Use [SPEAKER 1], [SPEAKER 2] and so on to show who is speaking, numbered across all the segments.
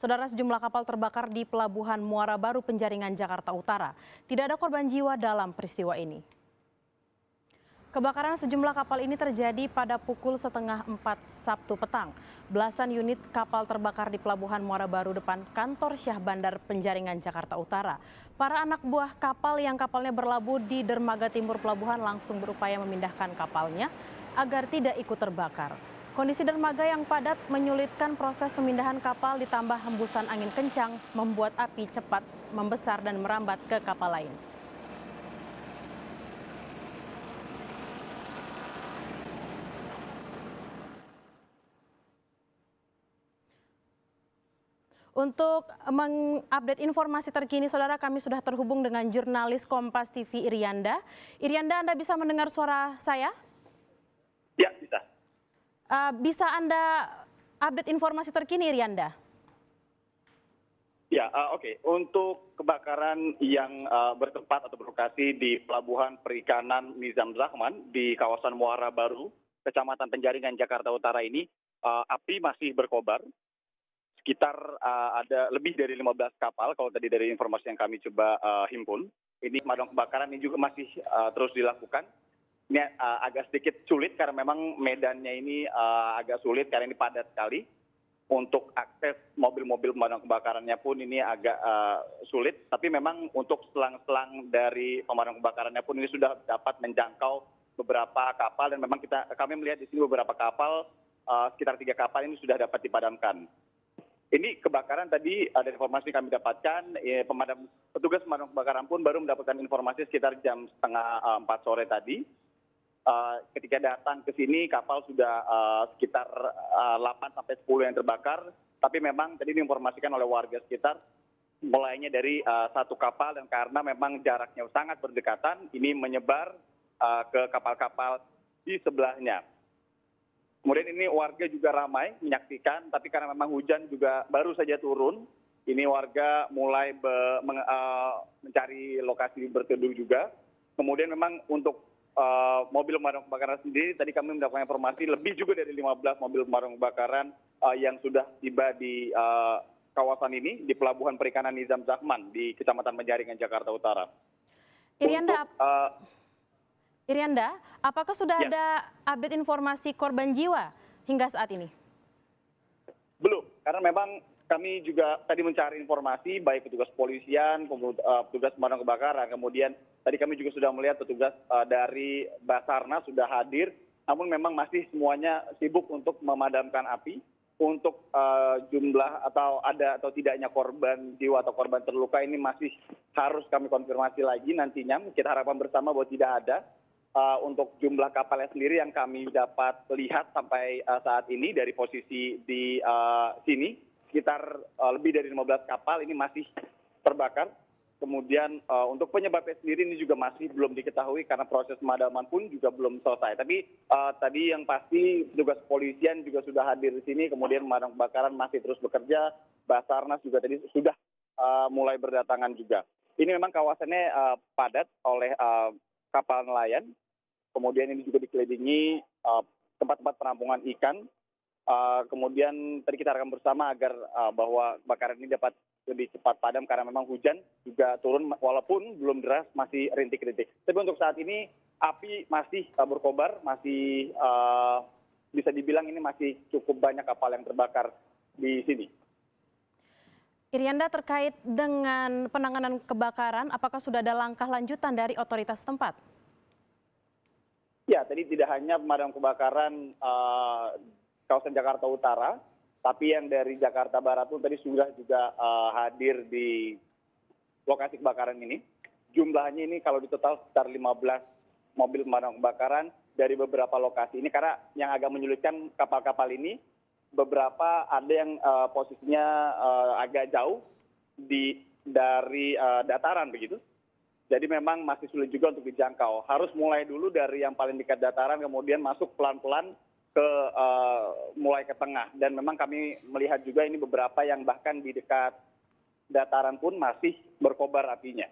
[SPEAKER 1] Saudara, sejumlah kapal terbakar di Pelabuhan Muara Baru Penjaringan, Jakarta Utara. Tidak ada korban jiwa dalam peristiwa ini. Kebakaran sejumlah kapal ini terjadi pada pukul setengah 4 Sabtu petang. Belasan unit kapal terbakar di Pelabuhan Muara Baru depan kantor Syah Bandar Penjaringan, Jakarta Utara. Para anak buah kapal yang kapalnya berlabuh di dermaga timur pelabuhan langsung berupaya memindahkan kapalnya agar tidak ikut terbakar. Kondisi dermaga yang padat menyulitkan proses pemindahan kapal, ditambah hembusan angin kencang membuat api cepat membesar dan merambat ke kapal lain. Untuk mengupdate informasi terkini, saudara, kami sudah terhubung dengan jurnalis Kompas TV Irianda. Irianda, Anda bisa mendengar suara saya?
[SPEAKER 2] Ya, bisa.
[SPEAKER 1] Bisa Anda update informasi terkini, Irianda?
[SPEAKER 2] Ya, oke. Untuk kebakaran yang bertempat atau berlokasi di Pelabuhan Perikanan Nizam Zahman di kawasan Muara Baru, Kecamatan Penjaringan, Jakarta Utara ini, api masih berkobar. Sekitar ada lebih dari 15 kapal, kalau tadi dari informasi yang kami coba himpun. Ini pemadam kebakaran ini juga masih terus dilakukan. Ini agak sedikit sulit karena memang medannya ini agak sulit karena ini padat sekali. Untuk akses mobil-mobil pemadam kebakarannya pun ini agak sulit. Tapi memang untuk selang-selang dari pemadam kebakarannya pun ini sudah dapat menjangkau beberapa kapal. Dan memang kami melihat di sini beberapa kapal, sekitar 3 kapal ini sudah dapat dipadamkan. Ini kebakaran tadi ada informasi kami dapatkan, petugas pemadam kebakaran pun baru mendapatkan informasi sekitar jam setengah 4 sore tadi. Ketika datang ke sini kapal sudah sekitar 8-10 yang terbakar, tapi memang tadi diinformasikan oleh warga sekitar mulainya dari satu kapal dan karena memang jaraknya sangat berdekatan, ini menyebar ke kapal-kapal di sebelahnya. Kemudian ini warga juga ramai menyaksikan, tapi karena memang hujan juga baru saja turun, ini warga mulai mencari lokasi berteduh juga. Kemudian memang untuk mobil pemadam kebakaran sendiri, tadi kami mendapatkan informasi lebih juga dari 15 mobil pemadam kebakaran yang sudah tiba di kawasan ini, di Pelabuhan Perikanan Nizam Zahman di Kecamatan Penjaringan, Jakarta Utara.
[SPEAKER 1] Irianda, apakah sudah ada update informasi korban jiwa hingga saat ini?
[SPEAKER 2] Belum, karena memang kami juga tadi mencari informasi baik petugas polisian, petugas pemadam kebakaran, kemudian tadi kami juga sudah melihat petugas dari Basarnas sudah hadir, namun memang masih semuanya sibuk untuk memadamkan api. Untuk jumlah atau ada atau tidaknya korban jiwa atau korban terluka ini masih harus kami konfirmasi lagi nantinya. Kita harapkan bersama bahwa tidak ada. Untuk jumlah kapalnya sendiri yang kami dapat lihat sampai saat ini dari posisi di sini, sekitar lebih dari 15 kapal ini masih terbakar. Kemudian untuk penyebabnya sendiri ini juga masih belum diketahui karena proses pemadaman pun juga belum selesai. Tapi tadi yang pasti petugas kepolisian juga sudah hadir di sini, kemudian pemadam kebakaran masih terus bekerja, Basarnas juga tadi sudah mulai berdatangan juga. Ini memang kawasannya padat oleh kapal nelayan, kemudian ini juga dikelilingi tempat-tempat penampungan ikan. Kemudian tadi kita harapkan bersama agar bahwa kebakaran ini dapat lebih cepat padam karena memang hujan juga turun walaupun belum deras, masih rintik-rintik. Tapi untuk saat ini api masih berkobar, masih bisa dibilang ini masih cukup banyak kapal yang terbakar di sini.
[SPEAKER 1] Irianda, terkait dengan penanganan kebakaran, apakah sudah ada langkah lanjutan dari otoritas setempat?
[SPEAKER 2] Ya, tadi tidak hanya pemadam kebakaran kawasan Jakarta Utara, tapi yang dari Jakarta Barat pun tadi sudah juga hadir di lokasi kebakaran ini. Jumlahnya ini kalau di total sekitar 15 mobil pemadam kebakaran dari beberapa lokasi. Ini karena yang agak menyulitkan kapal-kapal ini, beberapa ada yang posisinya agak jauh dari dataran begitu. Jadi memang masih sulit juga untuk dijangkau. Harus mulai dulu dari yang paling dekat dataran, kemudian masuk pelan-pelan ke mulai ke tengah. Dan memang kami melihat juga ini beberapa yang bahkan di dekat dataran pun masih berkobar apinya.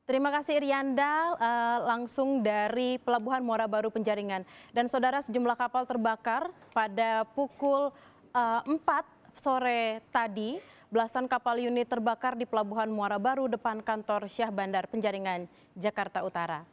[SPEAKER 1] Terima kasih Irianda, langsung dari Pelabuhan Muara Baru Penjaringan. Dan saudara, sejumlah kapal terbakar pada pukul 4 sore tadi, belasan kapal unit terbakar di Pelabuhan Muara Baru depan kantor Syah Bandar Penjaringan, Jakarta Utara.